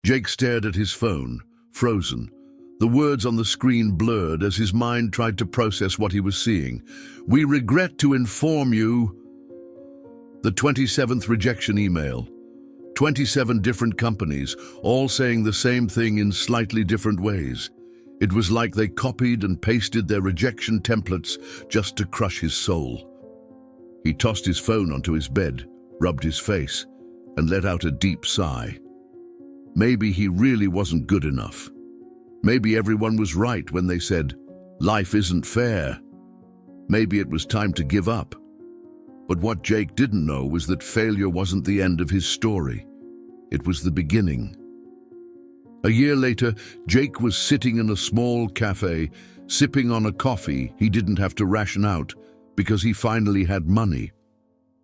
Jake stared at his phone, frozen. The words on the screen blurred as his mind tried to process what he was seeing. "We regret to inform you..." The 27th rejection email. 27 different companies, all saying the same thing in slightly different ways. It was like they copied and pasted their rejection templates just to crush his soul. He tossed his phone onto his bed, rubbed his face, and let out a deep sigh. Maybe he really wasn't good enough. Maybe everyone was right when they said, "Life isn't fair." Maybe it was time to give up. But what Jake didn't know was that failure wasn't the end of his story. It was the beginning. A year later, Jake was sitting in a small cafe, sipping on a coffee he didn't have to ration out because he finally had money.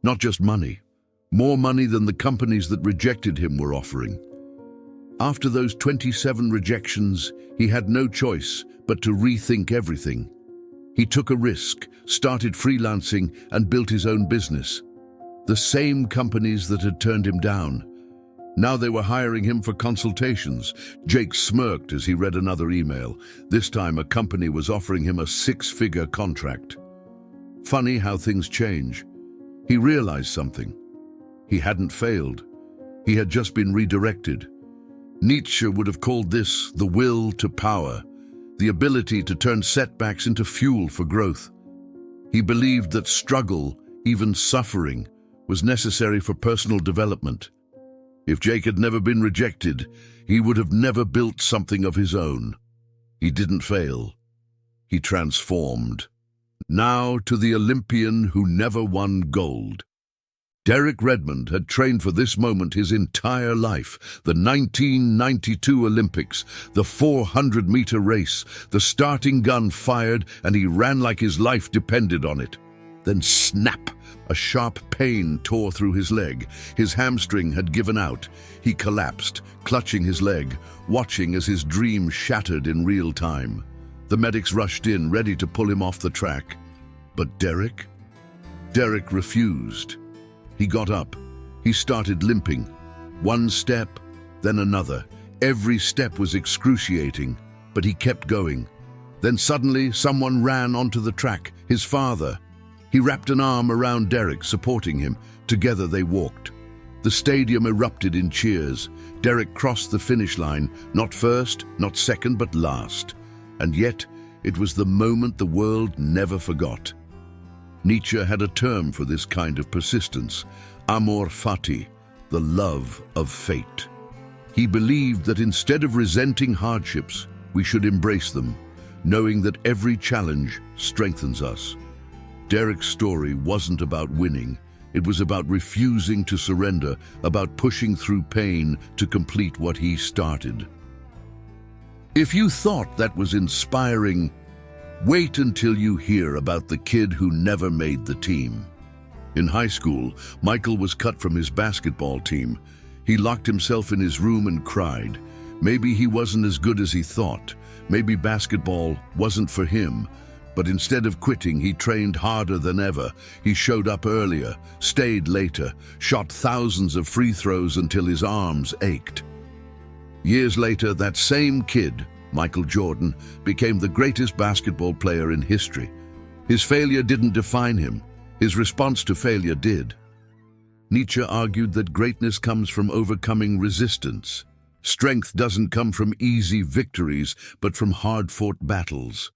Not just money, more money than the companies that rejected him were offering. After those 27 rejections, he had no choice but to rethink everything. He took a risk, started freelancing, and built his own business. The same companies that had turned him down. Now they were hiring him for consultations. Jake smirked as he read another email. This time a company was offering him a 6-figure contract. Funny how things change. He realized something. He hadn't failed. He had just been redirected. Nietzsche would have called this the will to power, the ability to turn setbacks into fuel for growth. He believed that struggle, even suffering, was necessary for personal development. If Jake had never been rejected, he would have never built something of his own. He didn't fail. He transformed. Now to the Olympian who never won gold. Derek Redmond had trained for this moment his entire life. The 1992 Olympics, the 400-meter race, the starting gun fired, and he ran like his life depended on it. Then snap! A sharp pain tore through his leg. His hamstring had given out. He collapsed, clutching his leg, watching as his dream shattered in real time. The medics rushed in, ready to pull him off the track. But Derek? Derek refused. He got up. He started limping. One step, then another. Every step was excruciating, but he kept going. Then suddenly, someone ran onto the track, his father. He wrapped an arm around Derek, supporting him. Together they walked. The stadium erupted in cheers. Derek crossed the finish line, not first, not second, but last. And yet, it was the moment the world never forgot. Nietzsche had a term for this kind of persistence, amor fati, the love of fate. He believed that instead of resenting hardships, we should embrace them, knowing that every challenge strengthens us. Derek's story wasn't about winning. It was about refusing to surrender, about pushing through pain to complete what he started. If you thought that was inspiring, wait until you hear about the kid who never made the team. In high school, Michael was cut from his basketball team. He locked himself in his room and cried. Maybe he wasn't as good as he thought. Maybe basketball wasn't for him. But instead of quitting, he trained harder than ever. He showed up earlier, stayed later, shot thousands of free throws until his arms ached. Years later, that same kid, Michael Jordan, became the greatest basketball player in history. His failure didn't define him. His response to failure did. Nietzsche argued that greatness comes from overcoming resistance. Strength doesn't come from easy victories, but from hard-fought battles.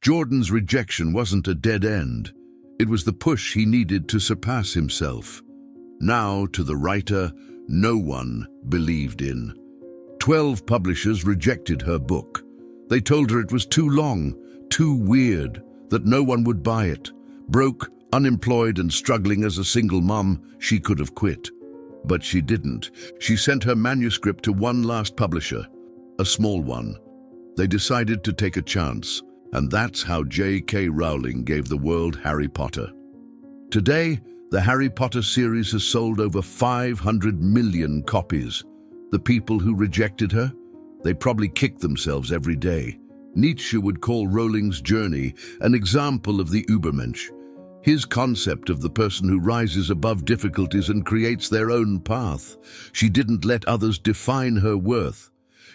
Jordan's rejection wasn't a dead end. It was the push he needed to surpass himself. Now, to the writer, no one believed in. 12 publishers rejected her book. They told her it was too long, too weird, that no one would buy it. Broke, unemployed, and struggling as a single mom, she could have quit. But she didn't. She sent her manuscript to one last publisher, a small one. They decided to take a chance. And that's how J.K. Rowling gave the world Harry Potter. Today, the Harry Potter series has sold over 500 million copies. The people who rejected her, they probably kick themselves every day. Nietzsche would call Rowling's journey an example of the Übermensch. His concept of the person who rises above difficulties and creates their own path. She didn't let others define her worth.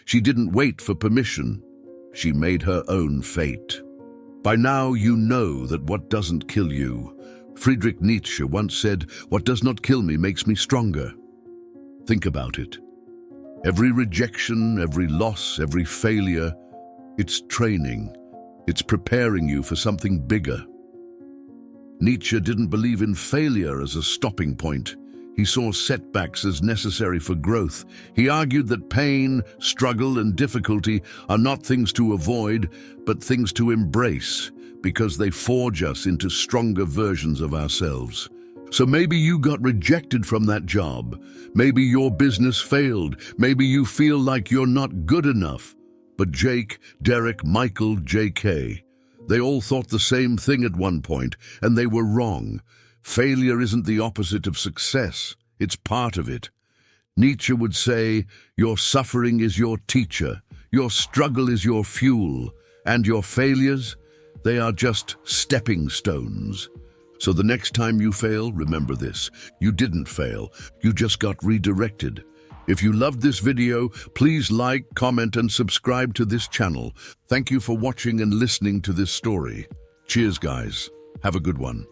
She didn't wait for permission. She made her own fate. By now you know that what doesn't kill you. Friedrich Nietzsche once said, "What does not kill me makes me stronger." Think about it. Every rejection, every loss, every failure, it's training. It's preparing you for something bigger. Nietzsche didn't believe in failure as a stopping point. He saw setbacks as necessary for growth. He argued that pain, struggle, and difficulty are not things to avoid, but things to embrace, because they forge us into stronger versions of ourselves. So maybe you got rejected from that job. Maybe your business failed. Maybe you feel like you're not good enough. But Jake, Derek, Michael, JK, they all thought the same thing at one point, and they were wrong. Failure isn't the opposite of success. It's part of it. Nietzsche would say, your suffering is your teacher, your struggle is your fuel, and your failures, they are just stepping stones. So the next time you fail, remember this. You didn't fail. You just got redirected. If you loved this video, please like, comment, and subscribe to this channel. Thank you for watching and listening to this story. Cheers, guys. Have a good one.